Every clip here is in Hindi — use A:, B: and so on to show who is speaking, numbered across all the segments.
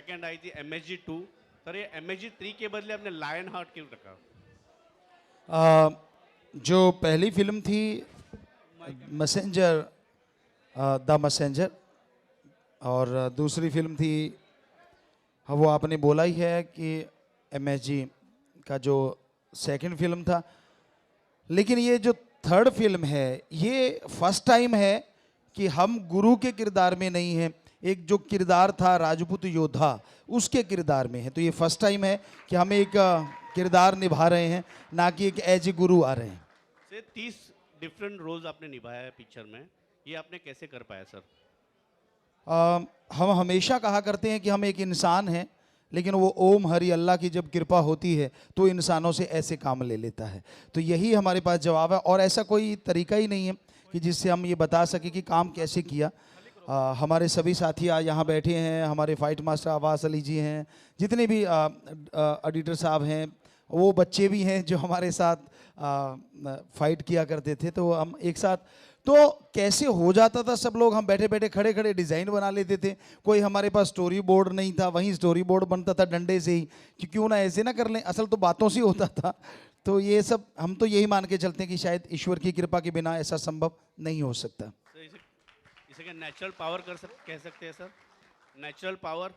A: सेकंड आई थी MSG 2, सर ये MSG 3 के बदले आपने लायन हार्ट क्यों रखा?
B: जो पहली फिल्म थी मैसेंजर, द मैसेंजर, और दूसरी फिल्म थी, हाँ वो आपने बोला ही है कि MSG का जो सेकंड फिल्म था। लेकिन ये जो थर्ड फिल्म है, ये फर्स्ट टाइम है कि हम गुरु के किरदार में नहीं हैं। एक जो किरदार था राजपूत योद्धा, उसके किरदार में है। तो ये फर्स्ट टाइम है कि हम एक किरदार निभा रहे हैं, ना कि एक एज ए गुरु आ रहे हैं।
A: से 30 डिफरेंट रोल्स आपने निभाया है पिक्चर में, ये आपने कैसे कर पाया सर?
B: हम हमेशा कहा करते हैं कि हम एक इंसान हैं, लेकिन वो ओम हरि अल्लाह की जब कृपा होती है तो इंसानों से ऐसे काम ले लेता है। तो यही हमारे पास जवाब है, और ऐसा कोई तरीका ही नहीं है कि जिससे हम ये बता सके कि काम कैसे किया। हमारे सभी साथी आज यहाँ बैठे हैं, हमारे फाइट मास्टर आवास अली जी हैं, जितने भी एडिटर साहब हैं, वो बच्चे भी हैं जो हमारे साथ फाइट किया करते थे। तो हम एक साथ, तो कैसे हो जाता था सब लोग, हम बैठे बैठे खड़े खड़े डिज़ाइन बना लेते थे। कोई हमारे पास स्टोरी बोर्ड नहीं था, वहीं स्टोरी बोर्ड बनता था डंडे से ही कि क्यों ना ऐसे ना कर लें, असल तो बातों से ही होता था। तो ये सब हम तो यही मान के चलते हैं कि शायद ईश्वर की कृपा के बिना ऐसा संभव नहीं हो सकता।
A: सर इसे क्या नेचुरल पावर कह सकते हैं सर? Natural power.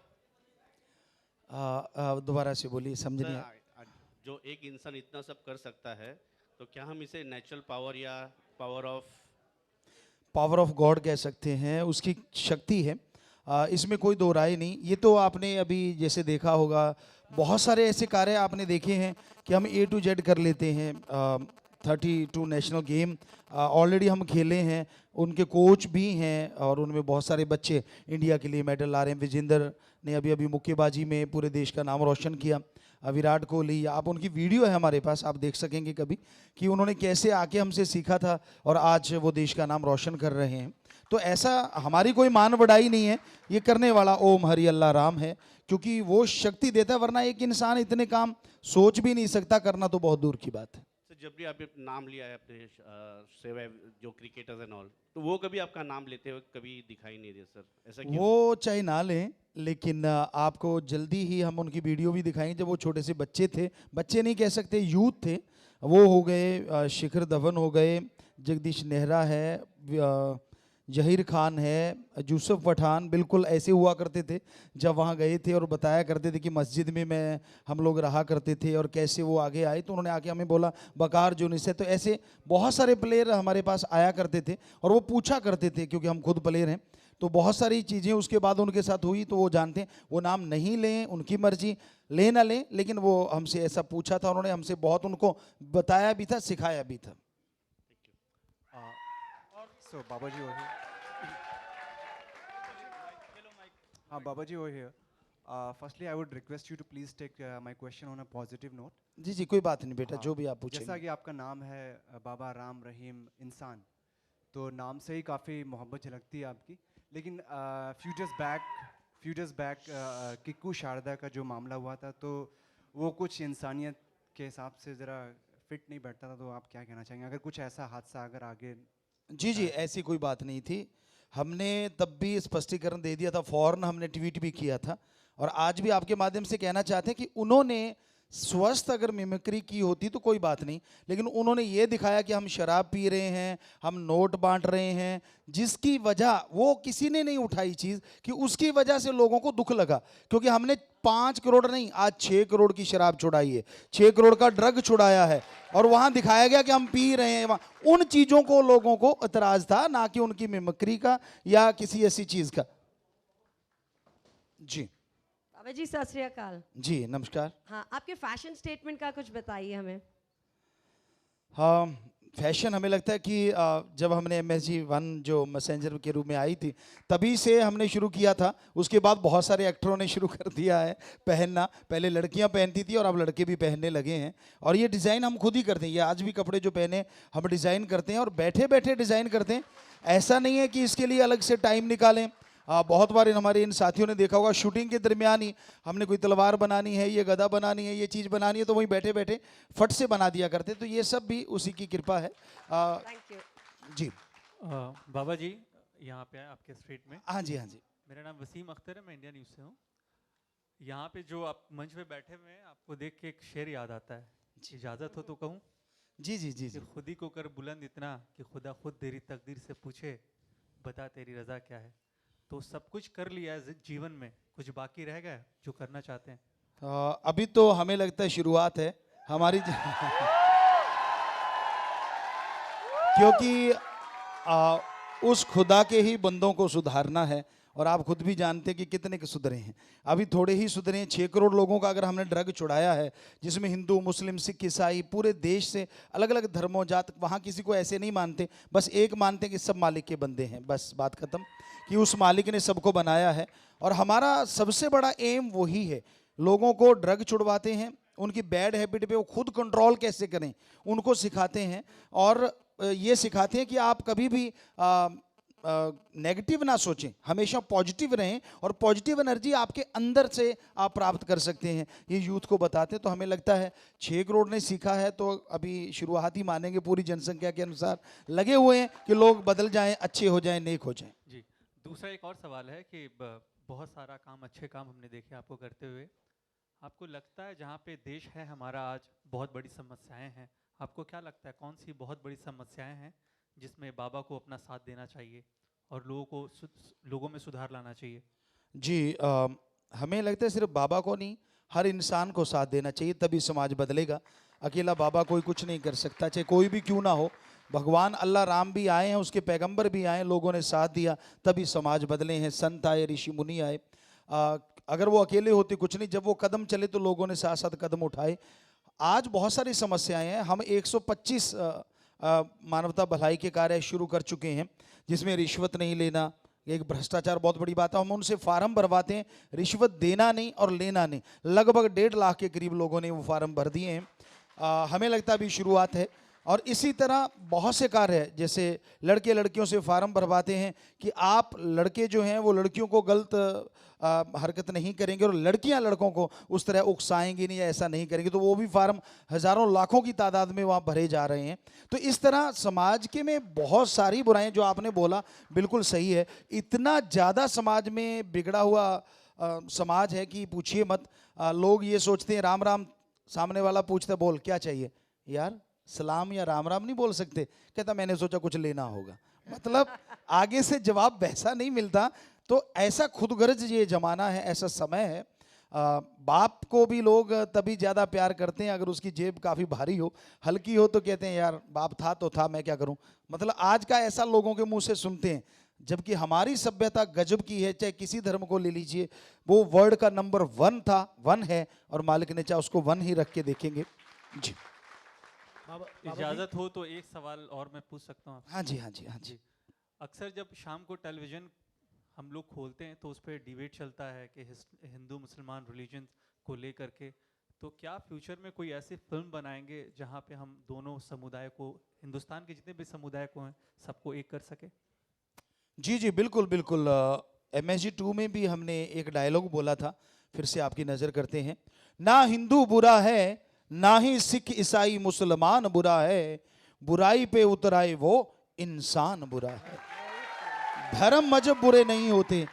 B: दोबारा से बोलिए, समझ नहीं आया।
A: जो एक इंसान इतना सब कर सकता है, तो क्या हम इसे नेचुरल पावर या
B: पावर ऑफ गॉड कह सकते हैं, उसकी शक्ति है। इसमें कोई दो राय नहीं। ये तो आपने अभी जैसे देखा होगा, बहुत सारे ऐसे कार्य आपने देखे हैं कि हम A to Z कर लेते हैं। 32 नेशनल गेम ऑलरेडी हम खेले हैं, उनके कोच भी हैं, और उनमें बहुत सारे बच्चे इंडिया के लिए मेडल ला रहे हैं। विजेंद्र ने अभी अभी मुक्केबाजी में पूरे देश का नाम रोशन किया। विराट कोहली, आप उनकी वीडियो है हमारे पास, आप देख सकेंगे कभी कि उन्होंने कैसे आके हमसे सीखा था और आज वो देश का नाम रोशन कर रहे हैं। तो ऐसा हमारी कोई मान बढ़ाई नहीं है, ये करने वाला ओम हरि अल्लाह राम है, क्योंकि वो शक्ति देता है, वरना एक इंसान इतने काम सोच भी नहीं सकता, करना तो बहुत दूर की बात है।
A: सर जब भी आपने नाम लिया है अपने सेवा जो क्रिकेटर्स एंड ऑल, तो वो कभी आपका नाम लेते हुए कभी दिखाई नहीं दिया सर, ऐसा क्यों?
B: वो चाहे ना लें, लेकिन आपको जल्दी ही हम उनकी वीडियो भी दिखाएंगे। जब वो छोटे से बच्चे थे, बच्चे नहीं कह सकते, यूथ थे, वो हो गए शिखर धवन हो गए, जगदीश नेहरा है, जहीर खान है, यूसुफ पठान, बिल्कुल ऐसे हुआ करते थे जब वहाँ गए थे, और बताया करते थे कि मस्जिद में हम लोग रहा करते थे और कैसे वो आगे आए। तो उन्होंने आके हमें बोला बकार यूनिस है। तो ऐसे बहुत सारे प्लेयर हमारे पास आया करते थे और वो पूछा करते थे, क्योंकि हम खुद प्लेयर हैं, तो बहुत सारी चीज़ें उसके बाद उनके साथ हुई। तो वो जानते हैं, वो नाम नहीं लें, उनकी मर्जी, ले ना लें, लेकिन वो हमसे ऐसा पूछा था, उन्होंने हमसे बहुत उनको बताया भी था, सिखाया भी था।
C: So Babaji over here. Babaji over here. Firstly, I would request you to please take my question on a positive note.
B: जी जी, कोई बात नहीं बेटा, जो भी आप
C: जैसा
B: पूछेंगे।
C: कि आपका नाम है बाबा राम रहीम इंसान, तो नाम से ही काफ़ी मोहब्बत झलकती है आपकी। लेकिन few days back Kiku Sharda का जो मामला हुआ था, तो वो कुछ इंसानियत के हिसाब से ज़रा फिट नहीं बैठता था। तो आप क्या कहना चाहेंगे, अगर कुछ ऐसा हादसा अगर आगे?
B: जी जी, ऐसी कोई बात नहीं थी। हमने तब भी स्पष्टीकरण दे दिया था, फौरन हमने ट्वीट भी किया था, और आज भी आपके माध्यम से कहना चाहते हैं कि उन्होंने स्वस्थ अगर मिमिक्री की होती तो कोई बात नहीं, लेकिन उन्होंने ये दिखाया कि हम शराब पी रहे हैं, हम नोट बांट रहे हैं, जिसकी वजह वो किसी ने नहीं उठाई चीज़ कि उसकी वजह से लोगों को दुख लगा। क्योंकि हमने 5 करोड़ नहीं, आज 6 करोड़ की शराब छुड़ाई है, 6 करोड़ का ड्रग छुड़ाया है, और वहाँ दिखाया गया कि हम पी रहे हैं। उन चीज़ों को लोगों को इतराज़ था, ना कि उनकी मिमिक्री का या किसी ऐसी चीज़ का। जी
D: बाबा जी सत श्री अकाल।
B: जी नमस्कार।
D: हाँ, आपके फैशन स्टेटमेंट का कुछ बताइए हमें।
B: हाँ, फैशन हमें लगता है कि जब हमने MSG 1 जो मैसेंजर के रूप में आई थी, तभी से हमने शुरू किया था। उसके बाद बहुत सारे एक्टरों ने शुरू कर दिया है पहनना। पहले लड़कियां पहनती थी और अब लड़के भी पहनने लगे हैं, और ये डिज़ाइन हम खुद ही करते हैं। ये आज भी कपड़े जो पहने हम डिज़ाइन करते हैं, और बैठे बैठे डिज़ाइन करते हैं। ऐसा नहीं है कि इसके लिए अलग से टाइम निकालें। बहुत बार हमारे इन साथियों ने देखा होगा, शूटिंग के दरमियान ही हमने कोई तलवार बनानी है, ये गदा बनानी है, ये चीज़ बनानी है, तो वहीं बैठे बैठे फट से बना दिया करते। तो ये सब भी उसी की कृपा है।
D: थैंक यू
B: जी
E: बाबा जी, यहाँ पे आपके स्ट्रीट में।
B: हाँ जी, हाँ जी।
E: मेरा नाम वसीम अख्तर है, मैं इंडिया न्यूज़ से हूँ। यहाँ पे जो आप मंच पे बैठे हुए हैं, आपको देख के एक शेर याद आता है। इजाजत हो तो कहूँ
B: जी जी जी
E: कि
B: जी।
E: खुद ही को कर बुलंद इतना कि खुदा खुद तेरी तकदीर से पूछे बता तेरी रजा क्या है। तो सब कुछ कर लिया है जीवन में, कुछ बाकी रह गया है जो करना चाहते हैं?
B: अभी तो हमें लगता है शुरुआत है हमारी क्योंकि उस खुदा के ही बंदों को सुधारना है और आप खुद भी जानते हैं कि कितने के सुधरे हैं। अभी थोड़े ही सुधरे हैं। 6 करोड़ लोगों का अगर हमने ड्रग छुड़ाया है, जिसमें हिंदू, मुस्लिम, सिख, ईसाई पूरे देश से अलग अलग धर्मों, जात, वहाँ किसी को ऐसे नहीं मानते, बस एक मानते हैं कि सब मालिक के बंदे हैं, बस बात खत्म, कि उस मालिक ने सबको बनाया है। और हमारा सबसे बड़ा एम वही है, लोगों को ड्रग छुड़वाते हैं, उनकी बैड हैबिट पे वो खुद कंट्रोल कैसे करें उनको सिखाते हैं, और ये सिखाते हैं कि आप कभी भी नेगेटिव ना सोचें, हमेशा पॉजिटिव रहें, और पॉजिटिव एनर्जी आपके अंदर से आप प्राप्त कर सकते हैं। ये यूथ को बताते हैं। तो हमें लगता है 6 करोड़ ने सीखा है, तो अभी शुरुआत ही मानेंगे। पूरी जनसंख्या के अनुसार लगे हुए हैं कि लोग बदल जाएं, अच्छे हो जाएं, नेक हो जाएं।
E: जी, दूसरा एक और सवाल है कि बहुत सारा काम, अच्छे काम हमने देखे आपको करते हुए। आपको लगता है जहाँ पे देश है हमारा आज, बहुत बड़ी समस्याएं हैं, आपको क्या लगता है कौन सी बहुत बड़ी समस्याएं हैं जिसमें बाबा को अपना साथ देना चाहिए और लोगों में सुधार लाना चाहिए?
B: जी, हमें लगता है सिर्फ बाबा को नहीं, हर इंसान को साथ देना चाहिए, तभी समाज बदलेगा। अकेला बाबा कोई कुछ नहीं कर सकता, चाहे कोई भी क्यों ना हो। भगवान अल्लाह राम भी आए हैं, उसके पैगंबर भी आए, लोगों ने साथ दिया, तभी समाज बदले हैं। संत आए, ऋषि मुनि आए। अगर वो अकेले होते कुछ नहीं, जब वो कदम चले तो लोगों ने साथ साथ कदम उठाए। आज बहुत सारी समस्याएं हैं। हम 125 मानवता भलाई के कार्य शुरू कर चुके हैं, जिसमें रिश्वत नहीं लेना, एक भ्रष्टाचार बहुत बड़ी बात है। हम उनसे फार्म भरवाते हैं, रिश्वत देना नहीं और लेना नहीं। लगभग 1.5 लाख के करीब लोगों ने वो फार्म भर दिए हैं। हमें लगता है अभी शुरुआत है। और इसी तरह बहुत से कार्य है, जैसे लड़के लड़कियों से फार्म भरवाते हैं कि आप लड़के जो हैं वो लड़कियों को गलत हरकत नहीं करेंगे, और लड़कियां लड़कों को उस तरह उकसाएंगी नहीं, ऐसा नहीं करेंगे। तो वो भी फार्म हजारों लाखों की तादाद में वहाँ भरे जा रहे हैं। तो इस तरह समाज के में बहुत सारी बुराइयां, जो आपने बोला बिल्कुल सही है। इतना ज़्यादा समाज में बिगड़ा हुआ समाज है कि पूछिए मत। लोग ये सोचते हैं राम राम, सामने वाला पूछता बोल क्या चाहिए, यार सलाम या राम राम नहीं बोल सकते, कहता मैंने सोचा कुछ लेना होगा। मतलब आगे से जवाब वैसा नहीं मिलता। तो ऐसा खुदगर्ज ये जमाना है, ऐसा समय है। बाप को भी लोग तभी ज़्यादा प्यार करते हैं अगर उसकी जेब काफ़ी भारी हो, हल्की हो तो कहते हैं यार बाप था तो था, मैं क्या करूं। मतलब आज का ऐसा लोगों के मुंह से सुनते हैं, जबकि हमारी सभ्यता गजब की है। चाहे किसी धर्म को ले लीजिए, वो वर्ल्ड का नंबर 1 था, 1 है, और मालिक ने चाहे उसको 1 ही रख के देखेंगे। जी,
E: इजाजत हो तो एक सवाल और मैं पूछ सकता हूँ?
B: हाँ जी, हाँ जी, हाँ जी।
E: अक्सर जब शाम को टेलीविज़न हम लोग खोलते हैं तो उस पर डिबेट चलता है कि हिंदू मुसलमान रिलीजन को लेकर के, तो क्या फ्यूचर में कोई ऐसी फिल्म बनाएंगे जहाँ पे हम दोनों समुदाय को, हिंदुस्तान के जितने भी समुदाय को हैं, सबको एक कर सके?
B: जी जी, बिल्कुल बिल्कुल। MSG 2 में भी हमने एक डायलॉग बोला था, फिर से आपकी नज़र करते हैं। ना हिंदू बुरा है, ना ही सिख ईसाई मुसलमान बुरा है, बुराई पे उतराए वो इंसान बुरा है। धर्म मजहब बुरे नहीं होते,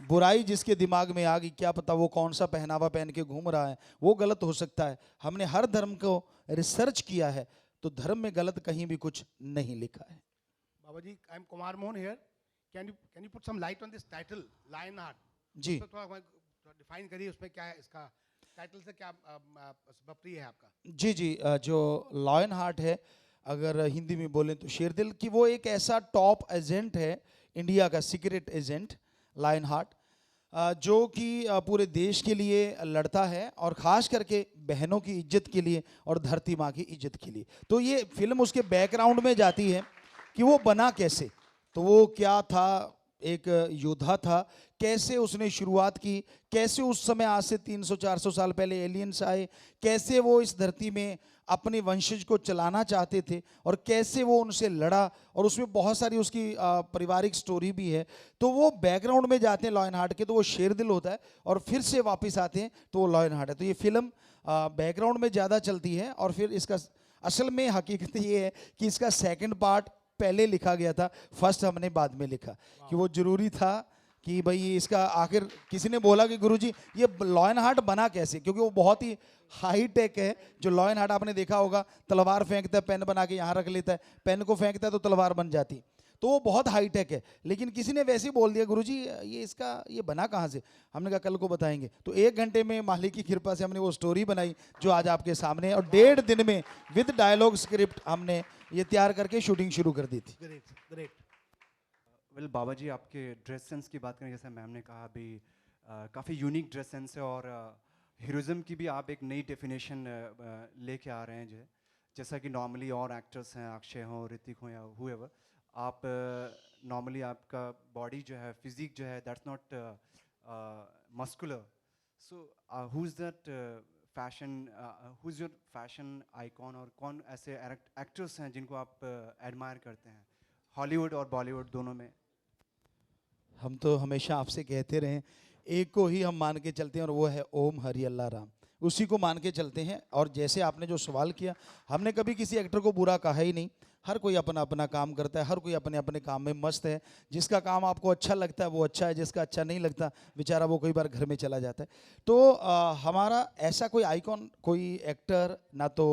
B: बुराई जिसके दिमाग में आ गई, क्या पता वो कौन सा पहनावा पहन के घूम रहा है, वो गलत हो सकता है। हमने हर धर्म को रिसर्च किया है, तो धर्म में गलत कहीं भी कुछ नहीं लिखा है।
F: Babaji, I'm Kumar Mohan here. Can you put some light on this title, Lionheart?
B: जी
F: थोड़ा डिफाइन करिए, उसमें क्या है, इसका टाइटल से क्या बपरी है आपका?
B: जी जी, जो लॉयन हार्ट है, अगर हिंदी में बोलें तो शेर दिल की, वो एक ऐसा टॉप एजेंट है, इंडिया का सीक्रेट एजेंट लायन हार्ट, जो कि पूरे देश के लिए लड़ता है, और ख़ास करके बहनों की इज्जत के लिए और धरती माँ की इज्जत के लिए। तो ये फिल्म उसके बैकग्राउंड में जाती है कि वो बना कैसे, तो वो क्या था, एक योद्धा था, कैसे उसने शुरुआत की, कैसे उस समय आज से 300-400 साल पहले एलियंस आए, कैसे वो इस धरती में अपने वंशज को चलाना चाहते थे, और कैसे वो उनसे लड़ा, और उसमें बहुत सारी उसकी पारिवारिक स्टोरी भी है। तो वो बैकग्राउंड में जाते हैं लॉयन हार्ट के, तो वो शेर दिल होता है, और फिर से वापस आते हैं तो वो लॉयन हार्ट है। तो ये फिल्म बैकग्राउंड में ज़्यादा चलती है, और फिर इसका असल में हकीकत ये है कि इसका सेकेंड पार्ट पहले लिखा गया था, फर्स्ट हमने बाद में लिखा, कि वो ज़रूरी था कि भाई इसका आखिर किसी ने बोला कि गुरुजी ये लॉयन हार्ट बना कैसे, क्योंकि वो बहुत ही हाई टेक है। जो लॉयन हार्ट आपने देखा होगा, तलवार फेंकता है, पेन बना के यहाँ रख लेता है, पेन को फेंकता है तो तलवार बन जाती, तो वो बहुत हाई टेक है। लेकिन किसी ने वैसे ही बोल दिया गुरुजी ये इसका ये बना कहाँ से। हमने कहा कल को बताएंगे। तो 1 घंटे में मालिक की कृपा से हमने वो स्टोरी बनाई जो आज आपके सामने है, और 1.5 दिन में विद डायलॉग स्क्रिप्ट हमने ये तैयार करके शूटिंग शुरू कर दी थी।
F: Great great.
C: वेल बाबा जी, आपके ड्रेस सेंस की बात करें, जैसे मैम ने कहा अभी काफ़ी यूनिक ड्रेस सेंस है, और हीरोइज्म की भी आप एक नई डेफिनेशन लेके आ रहे हैं। जो है जैसा कि नॉर्मली और एक्टर्स हैं, अक्षय हो, ऋतिक हो या हुएवर, आप नॉर्मली आपका बॉडी जो है, फिजिक जो है, that's not muscular. So who is that fashion, who is your fashion icon, और कौन ऐसे एक्टर्स हैं जिनको आप एडमायर करते हैं हॉलीवुड और बॉलीवुड दोनों में?
B: हम तो हमेशा आपसे कहते रहे, एक को ही हम मान के चलते हैं और वो है ओम हरि अल्लाह राम, उसी को मान के चलते हैं। और जैसे आपने जो सवाल किया, हमने कभी किसी एक्टर को बुरा कहा ही नहीं। हर कोई अपना अपना काम करता है, हर कोई अपने अपने काम में मस्त है। जिसका काम आपको अच्छा लगता है वो अच्छा है, जिसका अच्छा नहीं लगता बेचारा वो कई बार घर में चला जाता है। तो हमारा ऐसा कोई आइकॉन, कोई एक्टर ना तो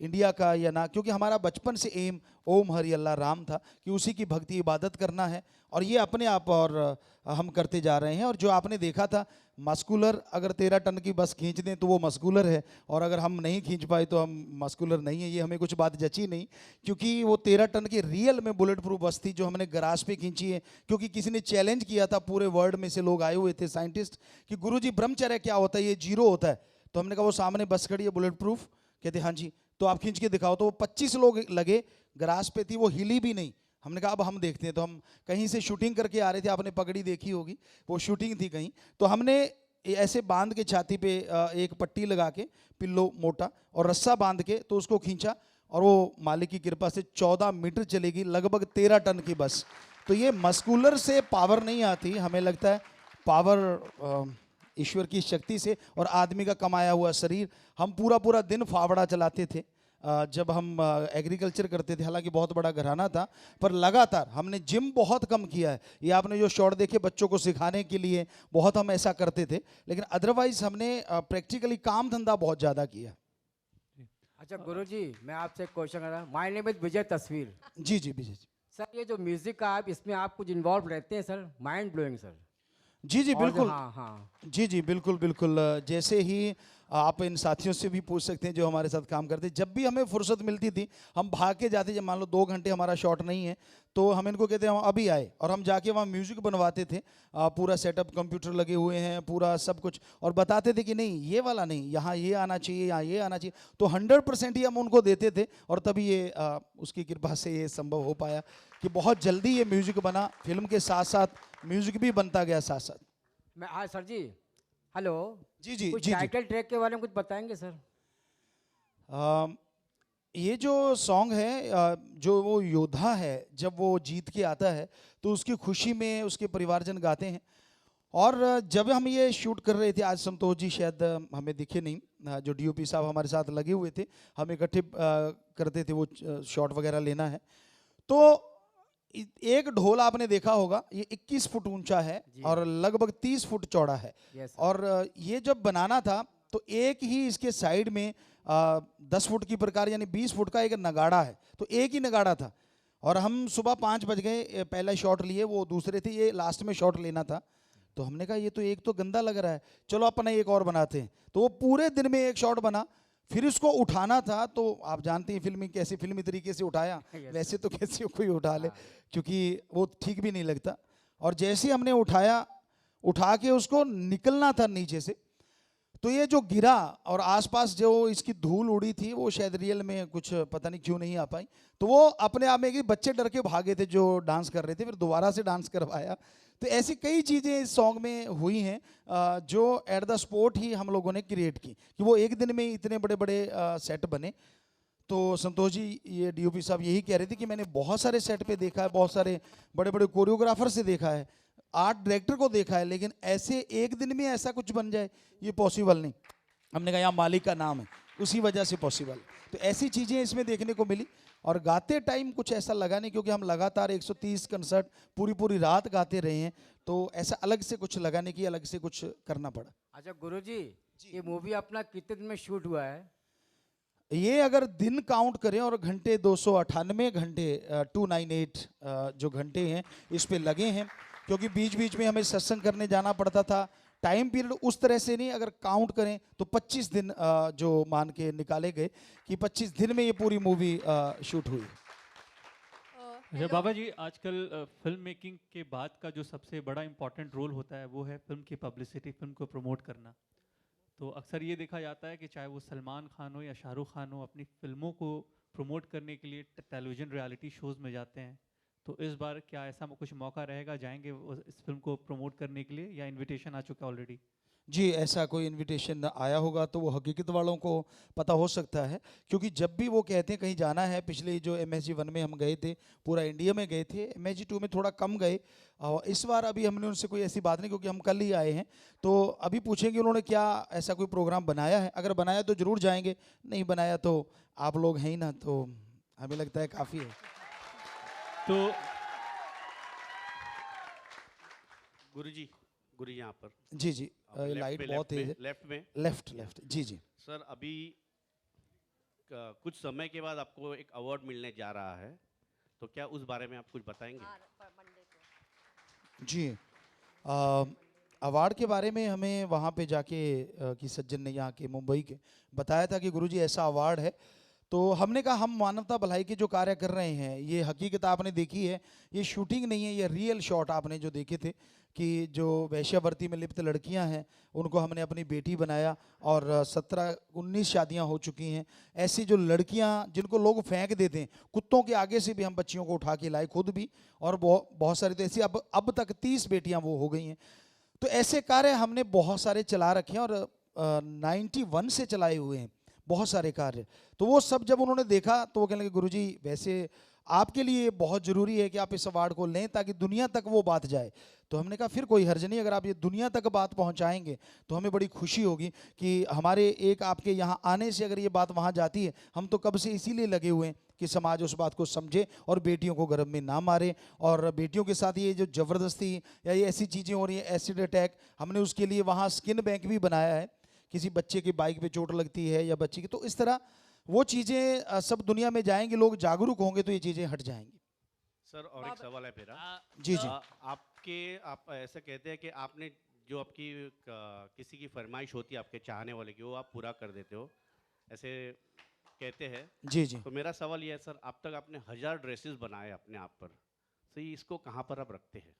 B: इंडिया का या ना, क्योंकि हमारा बचपन से एम ओम हरि अल्लाह राम था कि उसी की भक्ति इबादत करना है, और ये अपने आप और हम करते जा रहे हैं। और जो आपने देखा था मस्कुलर, अगर 13 टन की बस खींच दें तो वो मस्कुलर है, और अगर हम नहीं खींच पाए तो हम मस्कुलर नहीं है। ये हमें कुछ बात जची नहीं, क्योंकि वो 13 टन की रियल में बुलेट प्रूफ बस थी जो हमने गराज पे खींची है। क्योंकि किसी ने चैलेंज किया था, पूरे वर्ल्ड में से लोग आए हुए थे साइंटिस्ट, कि गुरुजी ब्रह्मचर्य क्या होता है, ये जीरो होता है। तो हमने कहा वो सामने बस खड़ी है बुलेट प्रूफ, कहते हाँ जी, तो आप खींच के दिखाओ। तो वो 25 लोग लगे, गराज पे थी, वो हिली भी नहीं। हमने कहा अब हम देखते हैं। तो हम कहीं से शूटिंग करके आ रहे थे, आपने पगड़ी देखी होगी, वो शूटिंग थी कहीं। तो हमने ऐसे बांध के छाती पे एक पट्टी लगा के, पिल्लो मोटा और रस्सा बांध के, तो उसको खींचा, और वो मालिक की कृपा से 14 मीटर चलेगी, लगभग 13 टन की बस। तो ये मस्कुलर से पावर नहीं आती, हमें लगता है पावर ईश्वर की शक्ति से, और आदमी का कमाया हुआ शरीर। हम पूरा पूरा दिन फावड़ा चलाते थे जब हम एग्रीकल्चर करते थे। हालांकि बहुत बड़ा घराना था, पर लगातार हमने जिम बहुत कम किया है। ये आपने जो शॉट देखे बच्चों को सिखाने के लिए, बहुत हम ऐसा करते थे, लेकिन अदरवाइज हमने प्रैक्टिकली काम धंधा बहुत ज़्यादा किया।
G: अच्छा गुरुजी, मैं आपसे एक क्वेश्चन कर रहा हूँ। माय नेम इज विजय तस्वीर।
B: जी जी विजय जी।
G: सर ये जो म्यूजिक का आप इसमें आप कुछ इन्वॉल्व रहते हैं सर, माइंड ब्लोइंग सर।
B: जी जी बिल्कुल।
G: हाँ हाँ
B: जी जी बिल्कुल बिल्कुल। जैसे ही आप इन साथियों से भी पूछ सकते हैं जो हमारे साथ काम करते, जब भी हमें फुर्सत मिलती थी हम भाग के जाते। जब मान लो 2 घंटे हमारा शॉट नहीं है तो हम इनको कहते हैं हम अभी आए, और हम जाके वहाँ म्यूजिक बनवाते थे। पूरा सेटअप, कंप्यूटर लगे हुए हैं, पूरा सब कुछ, और बताते थे कि नहीं ये वाला नहीं, यहाँ ये आना चाहिए, यहाँ ये आना चाहिए। तो 100% ही हम उनको देते थे, और तभी ये उसकी कृपा से ये संभव हो पाया कि बहुत जल्दी ये म्यूजिक बना। फिल्म के साथ साथ म्यूजिक भी बनता गया साथ साथ।
G: मैं आज सर जी, हेलो
B: जी जी
G: कुछ
B: जी जी।
G: टाइटल ट्रैक के बारे में कुछ बताएंगे सर?
B: ये जो सॉन्ग है, जो वो योद्धा है जब वो जीत के आता है तो उसकी खुशी में उसके परिवारजन गाते हैं। और जब हम ये शूट कर रहे थे, आज संतोष जी शायद हमें दिखे नहीं, जो डीओपी साहब हमारे साथ लगे हुए थे, हम इकट्ठे करते थे वो शॉट वगैरह लेना है। तो एक ढोल आपने देखा होगा, ये 21 फुट ऊंचा है और लगभग 30 फुट चौड़ा है।
G: Yes,
B: और ये जब बनाना था तो एक ही इसके साइड में 10 फुट की प्रकार यानी 20 फुट का एक नगाड़ा है, तो एक ही नगाड़ा था। और हम सुबह 5 बज गए, पहला शॉट लिए, वो दूसरे थे, ये लास्ट में शॉट लेना था। तो हमने कहा ये तो एक तो गंदा लग रहा है, चलो अपना एक और बनाते हैं। तो वो पूरे दिन में एक शॉट बना। फिर इसको उठाना था, तो आप जानते हैं फिल्मी कैसे, फिल्मी तरीके से उठाया, वैसे तो कैसे कोई उठा ले, क्योंकि वो ठीक भी नहीं लगता। और जैसे हमने उठाया, उठा के उसको निकलना था नीचे से, तो ये जो गिरा और आसपास जो इसकी धूल उड़ी थी वो शायद रियल में कुछ पता नहीं क्यों नहीं आ पाई। तो वो अपने आप में कि बच्चे डर के भागे थे जो डांस कर रहे थे, फिर दोबारा से डांस करवाया। तो ऐसी कई चीज़ें इस सॉन्ग में हुई हैं जो एट द स्पॉट ही हम लोगों ने क्रिएट की, कि वो एक दिन में इतने बड़े बड़े सेट बने। तो संतोष जी, ये डीओपी साहब यही कह रहे थे कि मैंने बहुत सारे सेट पे देखा है, बहुत सारे बड़े बड़े कोरियोग्राफर से देखा है, आर्ट डायरेक्टर को देखा है, लेकिन ऐसे एक दिन में ऐसा कुछ बन जाए ये पॉसिबल नहीं। हमने कहा यहाँ मालिक का नाम है, उसी वजह से पॉसिबल। तो ऐसी चीज़ें इसमें देखने को मिली। और गाते टाइम कुछ ऐसा लगा नहीं, क्योंकि हम लगातार 130 कंसर्ट पूरी पूरी रात गाते रहे हैं, तो ऐसा अलग से कुछ लगा नहीं कि अलग से कुछ करना पड़ा।
G: अच्छा गुरुजी, ये मूवी अपना कितने दिन में शूट हुआ है?
B: ये अगर दिन काउंट करें और घंटे 298 घंटे 298 जो घंटे हैं इस पे लगे हैं, क्योंकि बीच बीच में हमें सत्संग करने जाना पड़ता था। टाइम पीरियड उस तरह से नहीं, अगर काउंट करें तो 25 दिन जो मान के निकाले गए कि 25 दिन में ये पूरी मूवी शूट हुई।
E: अच्छा बाबा जी, आजकल फिल्म मेकिंग के बाद का जो सबसे बड़ा इम्पोर्टेंट रोल होता है वो है फिल्म की पब्लिसिटी, फिल्म को प्रमोट करना। तो अक्सर ये देखा जाता है कि चाहे वो सलमान खान हो या शाहरुख खान हो, अपनी फिल्मों को प्रमोट करने के लिए टेलीविज़न रियलिटी शोज़ में जाते हैं। तो इस बार क्या ऐसा कुछ मौका रहेगा, जाएंगे वो इस फिल्म को प्रमोट करने के लिए, या इनविटेशन आ चुका ऑलरेडी?
B: जी, ऐसा कोई इनविटेशन आया होगा तो वो हकीकत वालों को पता हो सकता है, क्योंकि जब भी वो कहते हैं कहीं जाना है, पिछले जो MSG 1 में हम गए थे, पूरा इंडिया में गए थे, MSG 2 में थोड़ा कम गए, और इस बार अभी हमने उनसे कोई ऐसी बात नहीं, क्योंकि हम कल ही आए हैं, तो अभी पूछेंगे उन्होंने क्या ऐसा कोई प्रोग्राम बनाया है। अगर बनाया तो ज़रूर जाएंगे, नहीं बनाया तो आप लोग हैं ही ना, तो हमें लगता है काफ़ी है।
E: तो
A: गुरुजी, गुरु यहाँ पर
B: जी जी, लाइट बहुत तेज है।
A: लेफ्ट में
B: लेफ्ट लेफ्ट, जी जी।
A: सर, अभी कुछ समय के बाद आपको एक अवार्ड मिलने जा रहा है, तो क्या उस बारे में आप कुछ बताएंगे?
B: जी, अवार्ड के बारे में हमें वहाँ पे जाके कि सज्जन ने यहाँ के मुंबई के बताया था कि गुरुजी ऐसा अवार्ड है, तो हमने कहा हम मानवता भलाई के जो कार्य कर रहे हैं, ये हकीकत आपने देखी है, ये शूटिंग नहीं है, ये रियल शॉट आपने जो देखे थे कि जो वैश्यावृत्ति में लिप्त लड़कियां हैं उनको हमने अपनी बेटी बनाया, और 17-19 शादियां हो चुकी हैं। ऐसी जो लड़कियां जिनको लोग फेंक देते हैं, कुत्तों के आगे से भी हम बच्चियों को उठा के लाए खुद भी, और बहुत सारी, तो ऐसी अब तक 30 बेटियां वो हो गई हैं। तो ऐसे कार्य हमने बहुत सारे चला रखे हैं, और 91 से चलाए हुए हैं बहुत सारे कार्य। तो वो सब जब उन्होंने देखा तो वो कहने लगे गुरुजी वैसे आपके लिए बहुत ज़रूरी है कि आप इस अवार्ड को लें ताकि दुनिया तक वो बात जाए। तो हमने कहा फिर कोई हर्ज नहीं, अगर आप ये दुनिया तक बात पहुंचाएंगे तो हमें बड़ी खुशी होगी कि हमारे एक आपके यहाँ आने से अगर ये बात वहाँ जाती है। हम तो कब से इसीलिए लगे हुए हैं कि समाज उस बात को समझे और बेटियों को गर्भ में ना मारे, और बेटियों के साथ ये जो ज़बरदस्ती या ये ऐसी चीज़ें हो रही हैं, एसिड अटैक, हमने उसके लिए वहाँ स्किन बैंक भी बनाया है। किसी बच्चे की बाइक पे चोट लगती है या बच्चे की, तो इस तरह वो चीज़ें सब दुनिया में जाएंगी, लोग जागरूक होंगे तो ये चीज़ें हट जाएंगी।
A: सर, और एक सवाल है मेरा।
B: जी जी।
A: आप ऐसे कहते हैं कि आपने जो आपकी किसी की फरमाइश होती है आपके चाहने वाले की, वो आप पूरा कर देते हो, ऐसे कहते हैं।
B: जी जी।
A: तो मेरा सवाल ये है सर, अब तक आपने 1000 ड्रेसेस बनाए अपने आप पर, तो ये इसको कहाँ पर आप रखते हैं?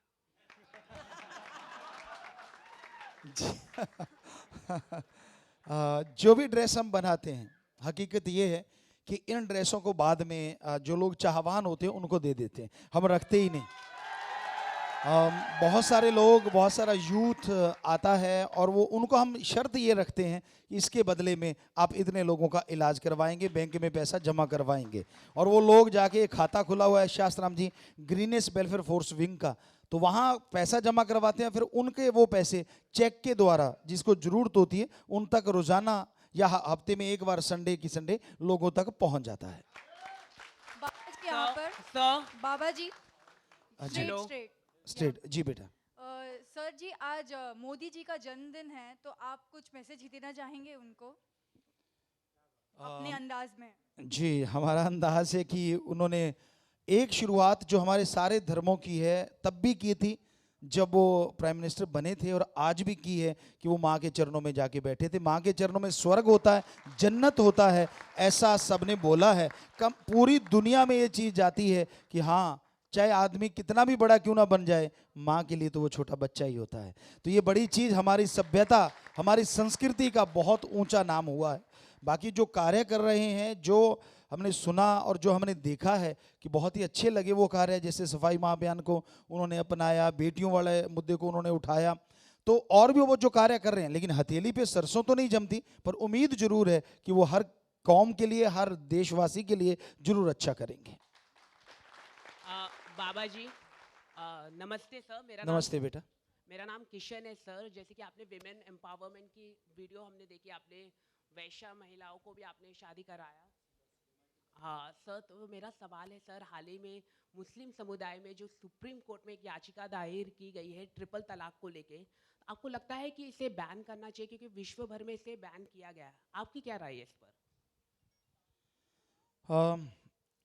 B: जो भी ड्रेस हम बनाते हैं, हकीकत ये है कि इन ड्रेसों को बाद में जो लोग चाहवान होते हैं उनको दे देते हैं, हम रखते ही नहीं। बहुत सारे लोग, बहुत सारा यूथ आता है और वो उनको हम शर्त ये रखते हैं कि इसके बदले में आप इतने लोगों का इलाज करवाएंगे, बैंक में पैसा जमा करवाएंगे, और वो लोग जाके एक खाता खुला हुआ है शास्त्राम जी ग्रीनेस वेलफेयर फोर्स विंग का, तो वहाँ पैसा जमा करवाते हैं, फिर उनके वो पैसे चेक के द्वारा जिसको ज़रूरत होती है उन तक रोज़ाना या हफ्ते में एक बार संडे की संडे लोगों तक पहुँच जाता है।
H: बाबा जी यहाँ पर, बाबा जी स्ट्रेट स्ट्रेट
B: स्ट्रेट जी बेटा।
H: सर जी, आज मोदी जी का जन्मदिन है, तो आप कुछ मैसेज देना चाहेंगे उनको अपने अंदाज में?
B: जी, हमारा अंदाज है कि उन्होंने एक शुरुआत जो हमारे सारे धर्मों की है तब भी की थी जब वो प्राइम मिनिस्टर बने थे, और आज भी की है कि वो माँ के चरणों में जाके बैठे थे। माँ के चरणों में स्वर्ग होता है, जन्नत होता है, ऐसा सबने बोला है। कम पूरी दुनिया में ये चीज़ जाती है कि हाँ, चाहे आदमी कितना भी बड़ा क्यों ना बन जाए, माँ के लिए तो वो छोटा बच्चा ही होता है। तो ये बड़ी चीज़, हमारी सभ्यता, हमारी संस्कृति का बहुत ऊंचा नाम हुआ है। बाकी जो कार्य कर रहे हैं, जो हमने सुना और जो हमने देखा है कि बहुत ही अच्छे लगे वो कार्य, जैसे सफाई महाअभियान को उन्होंने अपनाया, बेटियों वाले मुद्दे को उन्होंने उठाया, तो और भी वो जो कार्य कर रहे हैं। लेकिन हथेली पे सरसों तो नहीं जमती, पर उम्मीद जरूर है कि वो हर कौम के लिए, हर देशवासी के लिए जरूर अच्छा करेंगे।
I: बाबा जी नमस्ते सर।
B: नमस्ते बेटा।
I: मेरा नाम किशन है सर। जैसे कि आपने विमेन एम्पावरमेंट की वीडियो हमने देखी, आपने वैश्य महिलाओं को भी आपने शादी कराया। हाँ सर, तो मेरा सवाल है सर, हाल ही में मुस्लिम समुदाय में जो सुप्रीम कोर्ट में एक याचिका दायर की गई है ट्रिपल तलाक को लेके, आपको लगता है कि इसे बैन करना चाहिए क्योंकि विश्व भर में इसे बैन किया गया है, आपकी क्या राय है इस पर?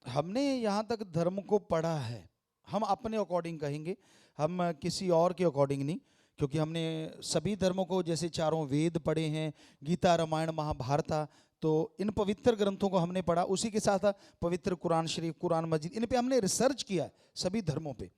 B: हमने यहाँ तक धर्म को पढ़ा है, हम अपने अकॉर्डिंग कहेंगे, हम किसी और के अकॉर्डिंग नहीं, क्योंकि हमने सभी धर्मों को जैसे चारों वेद पढ़े हैं, गीता रामायण महाभारत, तो इन पवित्र ग्रंथों को हमने पढ़ा, उसी के साथ पवित्र कुरान शरीफ, कुरान मजीद, इन पे हमने रिसर्च किया है सभी धर्मों पे।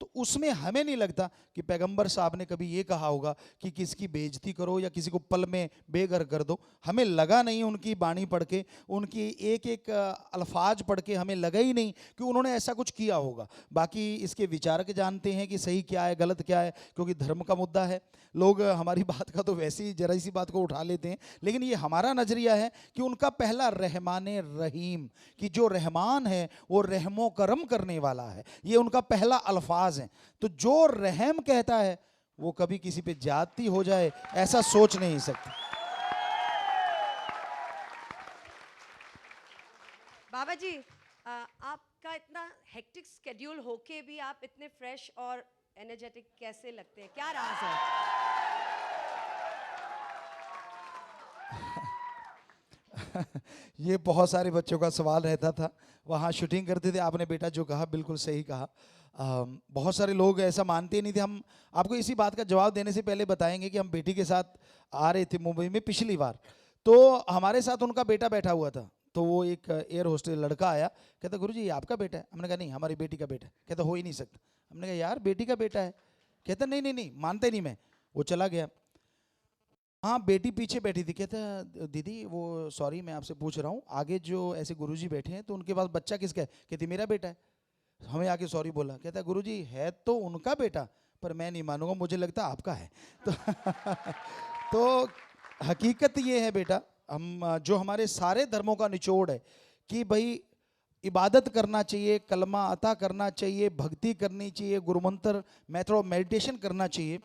B: तो उसमें हमें नहीं लगता कि पैगंबर साहब ने कभी ये कहा होगा कि किसकी बेइज्जती करो या किसी को पल में बेघर कर दो। हमें लगा नहीं, उनकी बाणी पढ़ के, उनकी एक एक अल्फाज पढ़ के हमें लगा ही नहीं कि उन्होंने ऐसा कुछ किया होगा। बाकी इसके विचारक जानते हैं कि सही क्या है गलत क्या है, क्योंकि धर्म का मुद्दा है। लोग हमारी बात का तो वैसे ही जरा सी बात को उठा लेते हैं, लेकिन ये हमारा नजरिया है कि उनका पहला रहमान रहीम, कि जो रहमान है वो रहमो करम करने वाला है, ये उनका पहला अल्फाज है। तो जो रहम कहता है वो कभी किसी पे जाती हो जाए ऐसा सोच नहीं सकते।
D: बाबा जी, आपका इतना हेक्टिक स्केड्यूल होके भी आप इतने फ्रेश और एनर्जेटिक कैसे लगते हैं, क्या राज है?
B: ये बहुत सारे बच्चों का सवाल रहता था, वहाँ शूटिंग करते थे। आपने बेटा जो कहा बिल्कुल सही कहा। बहुत सारे लोग ऐसा मानते ही नहीं थे। हम आपको इसी बात का जवाब देने से पहले बताएंगे कि हम बेटी के साथ आ रहे थे मुंबई में पिछली बार, तो हमारे साथ उनका बेटा बैठा हुआ था। तो वो एक एयर होस्टेस लड़का आया, कहता गुरुजी ये आपका बेटा है? हमने कहा नहीं, हमारी बेटी का बेटा है। कहता हो ही नहीं सकता। हमने कहा यार बेटी का बेटा है। कहता नहीं नहीं नहीं, मानते नहीं मैं। वो चला गया। हाँ, बेटी पीछे बैठी थी। कहता दीदी वो सॉरी मैं आपसे पूछ रहा हूँ, आगे जो ऐसे गुरुजी बैठे हैं तो उनके पास बच्चा किसका है? कहती मेरा बेटा है। हमें आके सॉरी बोला। कहता गुरुजी है तो उनका बेटा, पर मैं नहीं मानूंगा, मुझे लगता आपका है। तो हकीकत ये है बेटा, हम जो हमारे सारे धर्मों का निचोड़ है कि भाई इबादत करना चाहिए, कलमा अता करना चाहिए, भक्ति करनी चाहिए, गुरुमंत्र मेथड ऑफ मेडिटेशन करना चाहिए।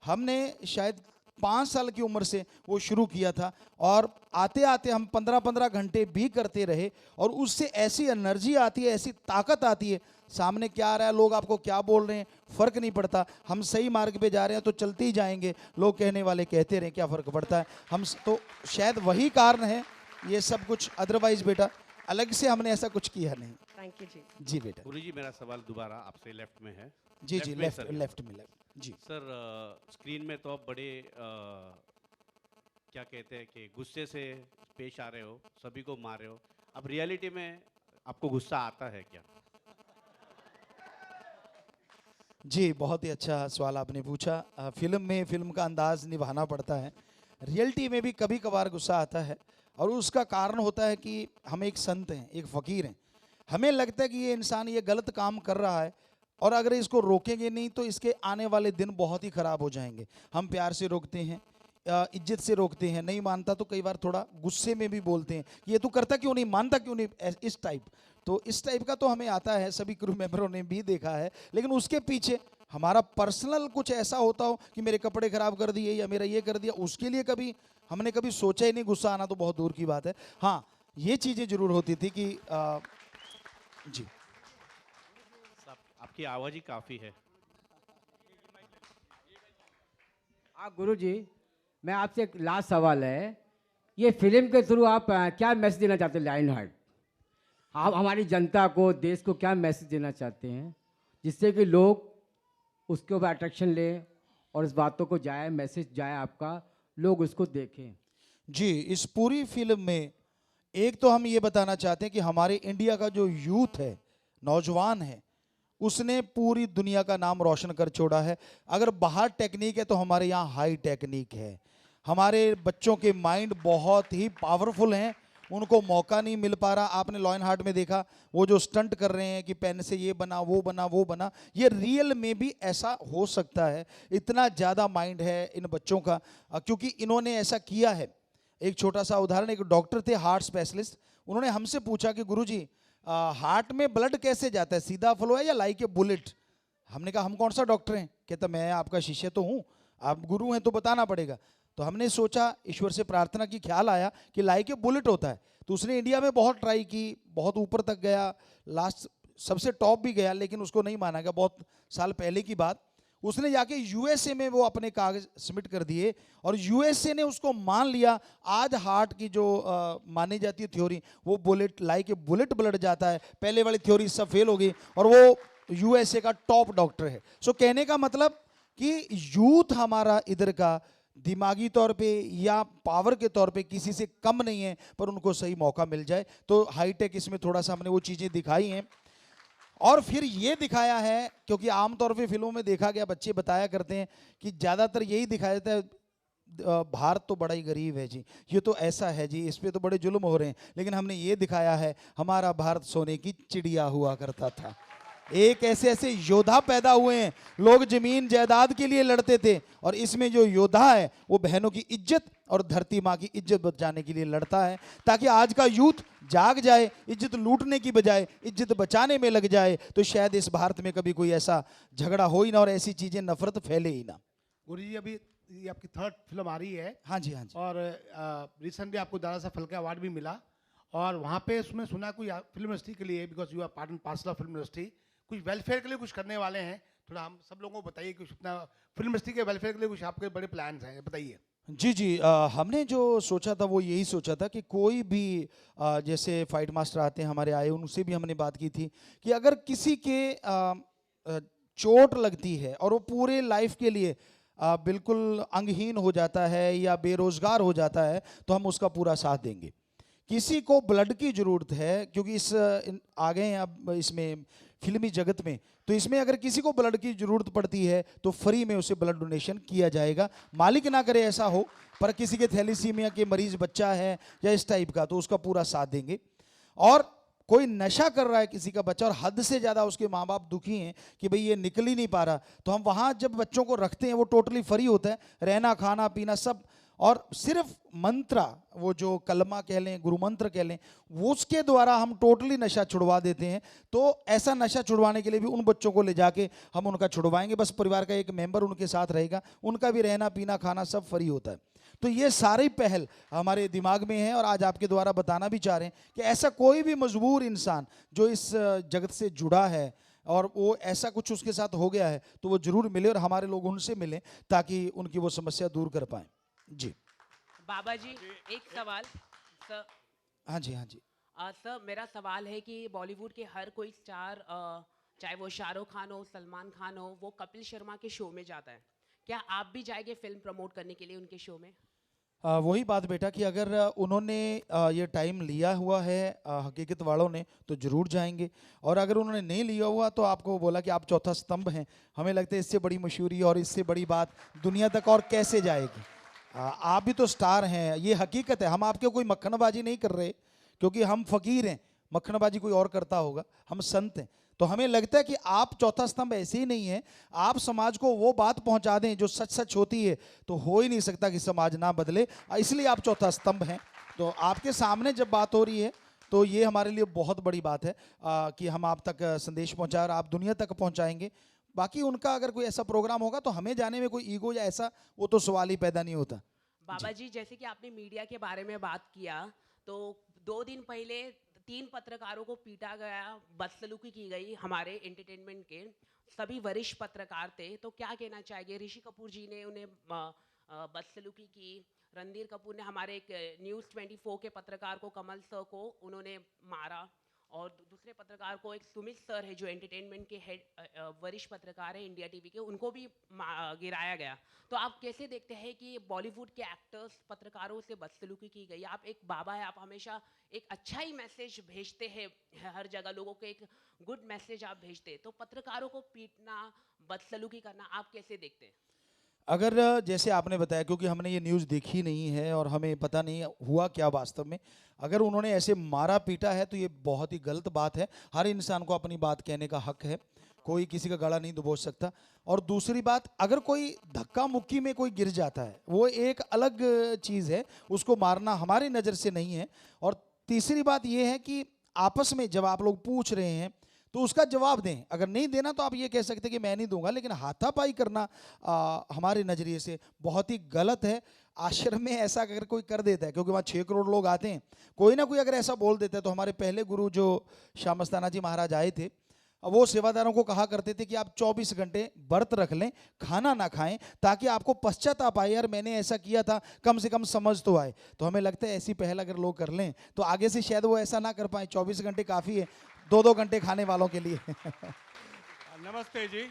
B: हमने शायद 5 साल की उम्र से वो शुरू किया था, और आते आते हम 15-15 घंटे भी करते रहे, और उससे ऐसी एनर्जी आती है, ऐसी ताकत आती है। सामने क्या आ रहा है, लोग आपको क्या बोल रहे हैं, फर्क नहीं पड़ता। हम सही मार्ग पे जा रहे हैं तो चलते ही जाएंगे, लोग कहने वाले कहते रहे, क्या फर्क पड़ता है। हम तो शायद वही कारण है ये सब कुछ, अदरवाइज बेटा अलग से हमने ऐसा कुछ किया नहीं।
D: थैंक यू जी।
B: जी बेटा।
A: गुरुजी मेरा सवाल दोबारा आपसे लेफ्ट में है।
B: जी जी,
A: में
B: लेफ्ट
A: सर।
B: लेफ्ट में लेफ्ट जी।
A: सर स्क्रीन में तो आप बड़े क्या कहते हैं कि गुस्से से पेश आ रहे हो, सभी को मार रहे हो। अब रियलिटी में आपको गुस्सा आता है क्या?
B: जी, बहुत ही अच्छा सवाल आपने पूछा। फिल्म में फिल्म का अंदाज निभाना पड़ता है, रियलिटी में भी कभी कभार गुस्सा आता है, और उसका कारण होता है कि हम एक संत हैं, एक फ़कीर हैं। हमें लगता है कि ये इंसान ये गलत काम कर रहा है, और अगर इसको रोकेंगे नहीं तो इसके आने वाले दिन बहुत ही ख़राब हो जाएंगे। हम प्यार से रोकते हैं, इज्जत से रोकते हैं, नहीं मानता तो कई बार थोड़ा गुस्से में भी बोलते हैं कि ये तू करता क्यों नहीं, मानता क्यों नहीं, इस टाइप। तो इस टाइप का तो हमें आता है, सभी क्रू मेंबरों ने भी देखा है। लेकिन उसके पीछे हमारा पर्सनल कुछ ऐसा होता हो कि मेरे कपड़े खराब कर दिए या मेरा ये कर दिया, उसके लिए कभी हमने कभी सोचा ही नहीं। गुस्सा आना तो बहुत दूर की बात है। हाँ, ये चीज़ें जरूर होती थी कि जी
A: आपकी आवाज़ ही काफ़ी है।
G: हाँ गुरुजी, मैं आपसे एक लास्ट सवाल है, ये फिल्म के थ्रू आप क्या मैसेज देना चाहते हैं लायन हार्ट? आप हमारी जनता को, देश को क्या मैसेज देना चाहते हैं जिससे कि लोग उसके ऊपर अट्रैक्शन लें और इस बातों को जाए, मैसेज जाए आपका, लोग उसको देखें?
B: जी, इस पूरी फिल्म में एक तो हम ये बताना चाहते हैं कि हमारे इंडिया का जो यूथ है, नौजवान है, उसने पूरी दुनिया का नाम रोशन कर छोड़ा है। अगर बाहर टेक्निक है तो हमारे यहाँ हाई टेक्निक है। हमारे बच्चों के माइंड बहुत ही पावरफुल हैं, उनको मौका नहीं मिल पा रहा। आपने लॉयन हार्ट में देखा वो जो स्टंट कर रहे हैं कि पेन से ये बना वो बना वो बना, ये रियल में भी ऐसा हो सकता है। इतना ज़्यादा माइंड है इन बच्चों का, क्योंकि इन्होंने ऐसा किया है। एक छोटा सा उदाहरण, एक डॉक्टर थे हार्ट स्पेशलिस्ट, उन्होंने हमसे पूछा कि गुरुजी हार्ट में ब्लड कैसे जाता है, सीधा फ्लो है या लाइक ए बुलेट? हमने कहा हम कौन सा डॉक्टर हैं? कहता मैं आपका शिष्य तो हूँ, आप गुरु हैं तो बताना पड़ेगा। तो तो हमने सोचा, ईश्वर से प्रार्थना की, ख्याल आया कि लाइक ए बुलेट होता है। तो उसने इंडिया में बहुत ट्राई की, बहुत ऊपर तक गया, लास्ट सबसे टॉप भी गया, लेकिन उसको नहीं माना गया। बहुत साल पहले की बात, उसने जाके यूएसए में वो अपने कागज सबमिट कर दिए और यूएसए ने उसको मान लिया। आज हार्ट की जो मानी जाती है थ्योरी, वो bullet like a bullet blood जाता है, पहले वाली थ्योरी सब फेल हो गई और वो यूएसए का टॉप डॉक्टर है। सो कहने का मतलब कि यूथ हमारा इधर का दिमागी तौर पे या पावर के तौर पे किसी से कम नहीं है, पर उनको सही मौका मिल जाए तो हाईटेक इसमें थोड़ा सा हमने वो चीज़ें दिखाई हैं। और फिर ये दिखाया है, क्योंकि आमतौर पे फिल्मों में देखा गया, बच्चे बताया करते हैं कि ज़्यादातर यही दिखाया जाता है, भारत तो बड़ा ही गरीब है जी, ये तो ऐसा है जी, इस पे तो बड़े जुल्म हो रहे हैं। लेकिन हमने ये दिखाया है, हमारा भारत सोने की चिड़िया हुआ करता था। एक ऐसे ऐसे योद्धा पैदा हुए हैं, लोग जमीन जायदाद के लिए लड़ते थे, और इसमें जो योद्धा है वो बहनों की इज्जत और धरती माँ की इज्जत बचाने के लिए लड़ता है, ताकि आज का यूथ जाग जाए, इज्जत लूटने की बजाय इज्जत बचाने में लग जाए। तो शायद इस भारत में कभी कोई ऐसा झगड़ा हो ही ना और ऐसी चीजें नफरत फैले ही ना।
F: गुरु जी, अभी ये आपकी 3rd फिल्म आ रही है।
B: हाँ जी, हाँ जी।
F: और रिसेंटली आपको दादा साहब फाल्के अवार्ड भी मिला, और वहाँ पे उसमें सुना कोई फिल्म इंडस्ट्री के लिए, because you are part and parcel of film industry, कुछ वेलफेयर के लिए कुछ करने वाले हैं। थोड़ा हम सब लोगों को बताइए, कुछ अपना फिल्म इंडस्ट्री के वेलफेयर के लिए कुछ आपके बड़े प्लान्स हैं, बताइए।
B: जी जी, हमने जो सोचा था वो यही सोचा था कि कोई भी जैसे फाइट मास्टर आते हैं हमारे, आए उनसे भी हमने बात की थी कि अगर किसी के चोट लगती है और वो पूरे लाइफ के लिए बिल्कुल अंगहीन हो जाता है या बेरोजगार हो जाता है, तो हम उसका पूरा साथ देंगे। किसी को ब्लड की ज़रूरत है, क्योंकि आ गए हैं अब इसमें फिल्मी जगत में, तो इसमें अगर किसी को ब्लड की ज़रूरत पड़ती है तो फ्री में उसे ब्लड डोनेशन किया जाएगा। मालिक ना करे ऐसा हो, पर किसी के थैलीसीमिया के मरीज बच्चा है या इस टाइप का, तो उसका पूरा साथ देंगे। और कोई नशा कर रहा है किसी का बच्चा और हद से ज़्यादा उसके माँ बाप दुखी हैं कि भाई ये निकल ही नहीं पा रहा, तो हम वहाँ जब बच्चों को रखते हैं वो टोटली फ्री होता है, रहना खाना पीना सब, और सिर्फ मंत्रा, वो जो कलमा कह लें, गुरु मंत्र कह लें, वो उसके द्वारा हम टोटली नशा छुड़वा देते हैं। तो ऐसा नशा छुड़वाने के लिए भी उन बच्चों को ले जाके हम उनका छुड़वाएंगे, बस परिवार का एक मेंबर उनके साथ रहेगा, उनका भी रहना पीना खाना सब फ्री होता है। तो ये सारी पहल हमारे दिमाग में है और आज आपके द्वारा बताना भी चाह रहे हैं कि ऐसा कोई भी मजबूर इंसान जो इस जगत से जुड़ा है और वो ऐसा कुछ उसके साथ हो गया है, तो वो जरूर मिले और हमारे लोग उनसे मिलें ताकि उनकी वो समस्या दूर कर पाएं। जी
I: बाबा जी, एक सवाल सर।
B: हाँ जी, हाँ जी।
I: सर, मेरा सवाल है कि बॉलीवुड के हर कोई स्टार, चाहे वो शाहरुख खान हो, सलमान खान हो, वो कपिल शर्मा के शो में जाता है। क्या आप भी जाएंगे फिल्म प्रमोट करने के लिए उनके शो में?
B: वही बात बेटा कि अगर उन्होंने ये टाइम लिया हुआ है हकीकत वालों ने, तो ज़रूर जाएंगे, और अगर उन्होंने नहीं लिया हुआ तो आपको बोला कि आप चौथा स्तंभ हैं। हमें लगता है इससे बड़ी मशहूरी और इससे बड़ी बात दुनिया तक और कैसे जाएगी। आप भी तो स्टार हैं, ये हकीकत है। हम आपके कोई मक्खनबाजी नहीं कर रहे, क्योंकि हम फ़कीर हैं, मक्खनबाजी कोई और करता होगा, हम संत हैं। तो हमें लगता है कि आप चौथा स्तंभ ऐसे ही नहीं है, आप समाज को वो बात पहुंचा दें जो सच सच होती है, तो हो ही नहीं सकता कि समाज ना बदले, इसलिए आप चौथा स्तंभ हैं। तो आपके सामने जब बात हो रही है तो ये हमारे लिए बहुत बड़ी बात है कि हम आप तक संदेश पहुंचा और आप दुनिया तक पहुंचाएंगे। बाकी उनका अगर कोई ऐसा प्रोग्राम होगा तो हमें जाने में कोई ईगो या ऐसा वो तो सवाल ही पैदा नहीं होता।
I: बाबा जी, जैसे कि आपने मीडिया के बारे में बात किया, तो 2 दिन पहले 3 पत्रकारों को पीटा गया, बदसलूकी की गई हमारे एंटरटेनमेंट के, सभी वरिष्ठ पत्रकार थे। तो क्या कहना चाहिए? ऋषि कपूर जी ने उन्हें बदसलूकी की, रणधीर कपूर ने हमारे एक न्यूज़ 24 के पत्रकार को, कमल सर को उन्होंने मारा, और दूसरे पत्रकार को, एक सुमित सर है जो एंटरटेनमेंट के हेड वरिष्ठ पत्रकार है इंडिया टीवी के, उनको भी गिराया गया। तो आप कैसे देखते हैं कि बॉलीवुड के एक्टर्स, पत्रकारों से बदसलूकी की गई? आप एक बाबा है, आप हमेशा एक अच्छा ही मैसेज भेजते हैं, हर जगह लोगों को एक गुड मैसेज आप भेजते हैं, तो पत्रकारों को पीटना, बदसलूकी करना आप कैसे देखते हैं?
B: अगर जैसे आपने बताया, क्योंकि हमने ये न्यूज़ देखी नहीं है और हमें पता नहीं हुआ क्या वास्तव में, अगर उन्होंने ऐसे मारा पीटा है तो ये बहुत ही गलत बात है। हर इंसान को अपनी बात कहने का हक है, कोई किसी का गला नहीं दबोच सकता। और दूसरी बात, अगर कोई धक्का मुक्की में कोई गिर जाता है वो एक अलग चीज़ है, उसको मारना हमारी नज़र से नहीं है। और तीसरी बात ये है कि आपस में जब आप लोग पूछ रहे हैं तो उसका जवाब दें। अगर नहीं देना तो आप ये कह सकते हैं कि मैं नहीं दूंगा, लेकिन हाथापाई करना हमारे नज़रिए से बहुत ही गलत है। आश्रम में ऐसा अगर कोई कर देता है, क्योंकि वहाँ 6 करोड़ लोग आते हैं, कोई ना कोई अगर ऐसा बोल देता है, तो हमारे पहले गुरु जो श्यामस्ताना जी महाराज आए थे, वो सेवादारों को कहा करते थे कि आप 24 घंटे व्रत रख लें, खाना ना खाएं, ताकि आपको पश्चाताप आए, यार मैंने ऐसा किया था, कम से कम समझ तो आए। तो हमें लगता है ऐसी पहल अगर लोग कर लें तो आगे से शायद वो ऐसा ना कर पाए। 24 घंटे काफ़ी है 2-2 घंटे खाने वालों के लिए।
J: नमस्ते जी,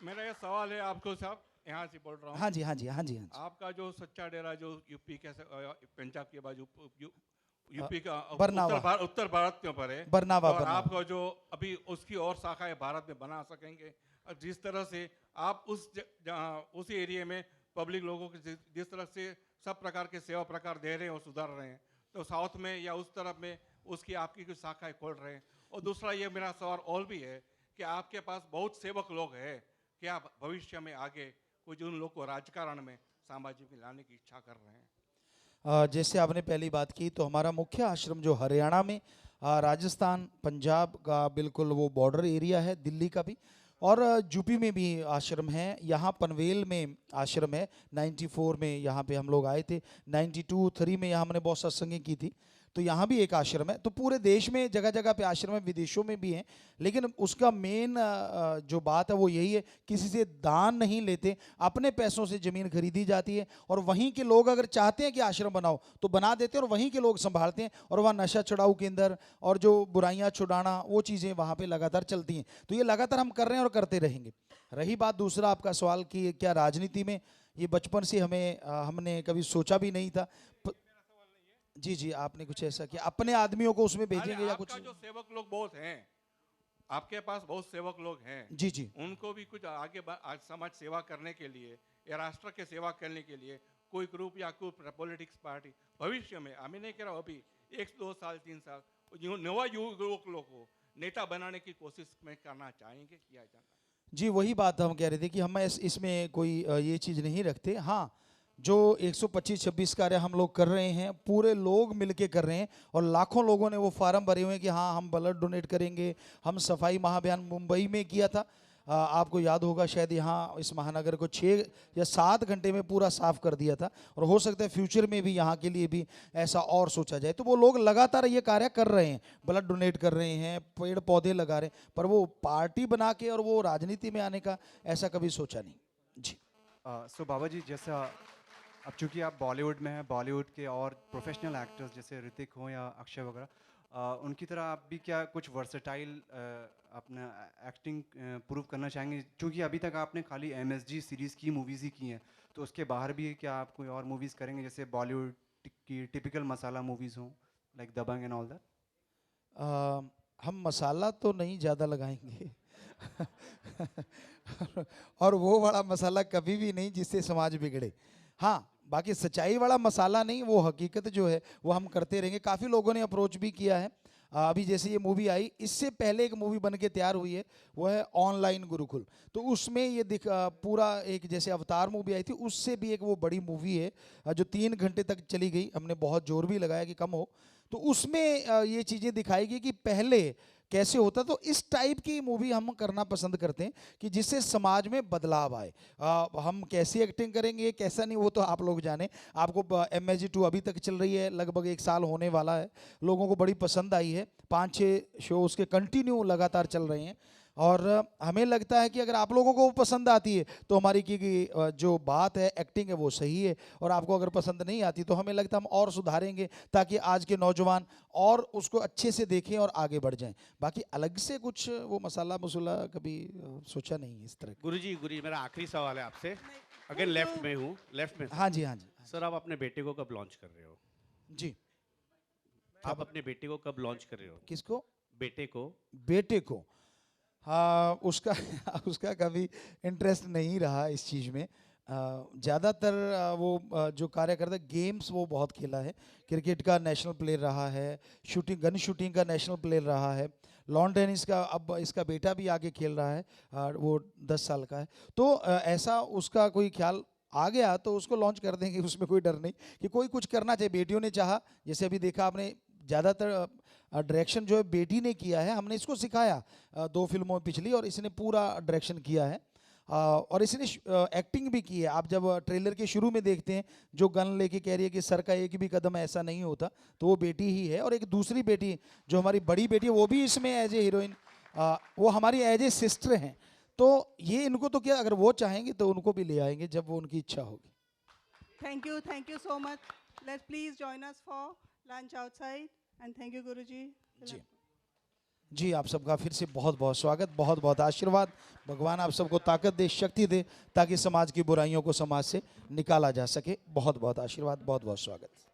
J: मेरा ये सवाल है आपको साहब, यहाँ से बोल रहा हूँ।
B: हाँ जी, हाँ जी, हाँ जी, हाँ जी।
J: आपका जो सच्चा डेरा जो यूपी के पंजाब के बाजू यूपी का
B: बरनावा।
J: उत्तर भारत के ऊपर है,
B: बरनावा,
J: और
B: बरनावा।
J: आपका जो अभी उसकी और शाखाएं भारत में बना सकेंगे, और जिस तरह से आप उसी एरिया में पब्लिक लोगों को जिस तरह से सब प्रकार के सेवा प्रकार दे रहे हैं और सुधार रहे हैं, तो साउथ में या उस तरफ में उसकी आपकी कुछ शाखाएं खोल रहे हैं। और दूसरा ये मेरा सवाल और भी है कि आपके पास बहुत सेवक लोग हैं, क्या भविष्य में आगे कुछ उन लोग को राजकारण में सामाजिक में लाने की इच्छा कर रहे हैं?
B: जैसे आपने पहली बात की, तो हमारा मुख्य आश्रम जो हरियाणा में, राजस्थान, पंजाब का बिल्कुल वो बॉर्डर एरिया है, दिल्ली का भी, और यूपी में भी आश्रम है। यहाँ पनवेल में आश्रम है। 94 में यहाँ पे हम लोग आए थे, 92-3 में यहाँ हमने बहुत सत्संगें की थी। तो यहाँ भी एक आश्रम है। तो पूरे देश में जगह जगह पे आश्रम है, विदेशों में भी हैं। लेकिन उसका मेन जो बात है वो यही है, किसी से दान नहीं लेते, अपने पैसों से ज़मीन खरीदी जाती है, और वहीं के लोग अगर चाहते हैं कि आश्रम बनाओ तो बना देते हैं, और वहीं के लोग संभालते हैं, और वहाँ नशा छुड़ाऊ केंद्र और जो बुराइयाँ छुड़ाना, वो चीज़ें वहाँ पे लगातार चलती हैं। तो ये लगातार हम कर रहे हैं और करते रहेंगे। रही बात दूसरा आपका सवाल कि क्या राजनीति में, ये बचपन से हमने कभी सोचा भी नहीं था। जी जी, आपने कुछ ऐसा किया, अपने आदमियों को उसमें भेजेंगे या कुछ?
J: जो सेवक लोग बहुत हैं, आपके पास बहुत सेवक लोग हैं,
B: जी जी,
J: उनको भी कुछ आगे समाज सेवा करने के लिए या राष्ट्र के सेवा करने के लिए कोई ग्रुप या कोई पॉलिटिक्स पार्टी भविष्य में, हमें नहीं कह रहा अभी 1-2 साल 3 साल, नवा युवक लोग को नेता बनाने की कोशिश में करना चाहेंगे, किया जाना?
B: जी वही बात हम कह रहे थे कि हम इसमें कोई ये चीज़ नहीं रखते। हाँ, जो 125-26 कार्य हम लोग कर रहे हैं, पूरे लोग मिलके कर रहे हैं, और लाखों लोगों ने वो फार्म भरे हुए हैं कि हाँ हम ब्लड डोनेट करेंगे। हम सफाई महाअभियान मुंबई में किया था, आपको याद होगा शायद, यहाँ इस महानगर को 6 या 7 घंटे में पूरा साफ कर दिया था, और हो सकता है फ्यूचर में भी यहाँ के लिए भी ऐसा और सोचा जाए। तो वो लोग लगातार ये कार्य कर रहे हैं, ब्लड डोनेट कर रहे हैं, पेड़ पौधे लगा रहे हैं, पर वो पार्टी बना के और वो राजनीति में आने का ऐसा कभी सोचा नहीं। जी।
C: सो बाबा जी, जैसा अब चूंकि आप बॉलीवुड में हैं, बॉलीवुड के और प्रोफेशनल एक्टर्स जैसे ऋतिक हो या अक्षय वगैरह, उनकी तरह आप भी क्या कुछ वर्सेटाइल अपना एक्टिंग प्रूव करना चाहेंगे? क्योंकि अभी तक आपने खाली MSG सीरीज़ की मूवीज़ ही की हैं, तो उसके बाहर भी क्या आप कोई और मूवीज़ करेंगे, जैसे बॉलीवुड की टिपिकल मसाला मूवीज़ हों, like Dabangg and all that?
B: हम मसाला तो नहीं ज़्यादा लगाएंगे और वो वाला मसाला कभी भी नहीं जिससे समाज बिगड़े। हाँ, बाकी सच्चाई वाला मसाला नहीं, वो हकीकत जो है वो हम करते रहेंगे। काफ़ी लोगों ने अप्रोच भी किया है। अभी जैसे ये मूवी आई, इससे पहले एक मूवी बन के तैयार हुई है, वो है ऑनलाइन गुरुकुल। तो उसमें ये पूरा एक, जैसे अवतार मूवी आई थी, उससे भी एक वो बड़ी मूवी है जो 3 घंटे तक चली गई। हमने बहुत जोर भी लगाया कि कम हो, तो उसमें ये चीज़ें दिखाएगी कि पहले कैसे होता। तो इस टाइप की मूवी हम करना पसंद करते हैं कि जिससे समाज में बदलाव आए। हम कैसी एक्टिंग करेंगे कैसा नहीं वो तो आप लोग जाने। आपको MSG 2 अभी तक चल रही है, लगभग 1 साल होने वाला है, लोगों को बड़ी पसंद आई है। 5-6 शो उसके कंटिन्यू लगातार चल रहे हैं, और हमें लगता है कि अगर आप लोगों को वो पसंद आती है तो हमारी की जो बात है, एक्टिंग है, वो सही है। और आपको अगर पसंद नहीं आती तो हमें लगता है हम और सुधारेंगे, ताकि आज के नौजवान और उसको अच्छे से देखें और आगे बढ़ जाएं। बाकी अलग से कुछ वो मसाला कभी सोचा नहीं इस तरह।
A: गुरुजी, मेरा आखिरी सवाल है आपसे। अगर लेफ्ट में हूँ, लेफ्ट में।
B: हाँ जी, हाँ जी
A: सर, आप अपने बेटे को कब लॉन्च कर रहे हो?
B: जी,
A: आप अपने बेटे को कब लॉन्च कर रहे हो?
B: किसको?
A: बेटे को।
B: हाँ, उसका कभी इंटरेस्ट नहीं रहा इस चीज़ में। ज़्यादातर वो जो कार्य करता है, गेम्स वो बहुत खेला है। क्रिकेट का नेशनल प्लेयर रहा है, गन शूटिंग का नेशनल प्लेयर रहा है, लॉन टेनिस का अब इसका बेटा भी आगे खेल रहा है, वो 10 साल का है। तो ऐसा उसका कोई ख्याल आ गया तो उसको लॉन्च कर देंगे, उसमें कोई डर नहीं कि कोई कुछ करना चाहिए। बेटियों ने चाहा, जैसे अभी देखा आपने, ज़्यादातर डायरेक्शन जो है बेटी ने किया है, हमने इसको सिखाया 2 फिल्मों पिछली, और इसने पूरा डायरेक्शन किया है और इसने एक्टिंग भी की है। आप जब ट्रेलर के शुरू में देखते हैं जो गन लेके कह रही है कि सर का एक भी कदम ऐसा नहीं होता, तो वो बेटी ही है। और एक दूसरी बेटी जो हमारी बड़ी बेटी है वो भी इसमें एज ए हीरोइन, वो हमारी एज ए सिस्टर हैं। तो ये इनको तो क्या, अगर वो चाहेंगे तो उनको भी ले आएंगे जब वो उनकी इच्छा होगी।
K: Thank you so much. Let's please join us for lunch outside. And thank you, Guruji.
B: जी जी, आप सबका फिर से बहुत बहुत स्वागत, बहुत बहुत आशीर्वाद। भगवान आप सबको ताकत दे, शक्ति दे, ताकि समाज की बुराइयों को समाज से निकाला जा सके। बहुत बहुत आशीर्वाद, बहुत बहुत स्वागत।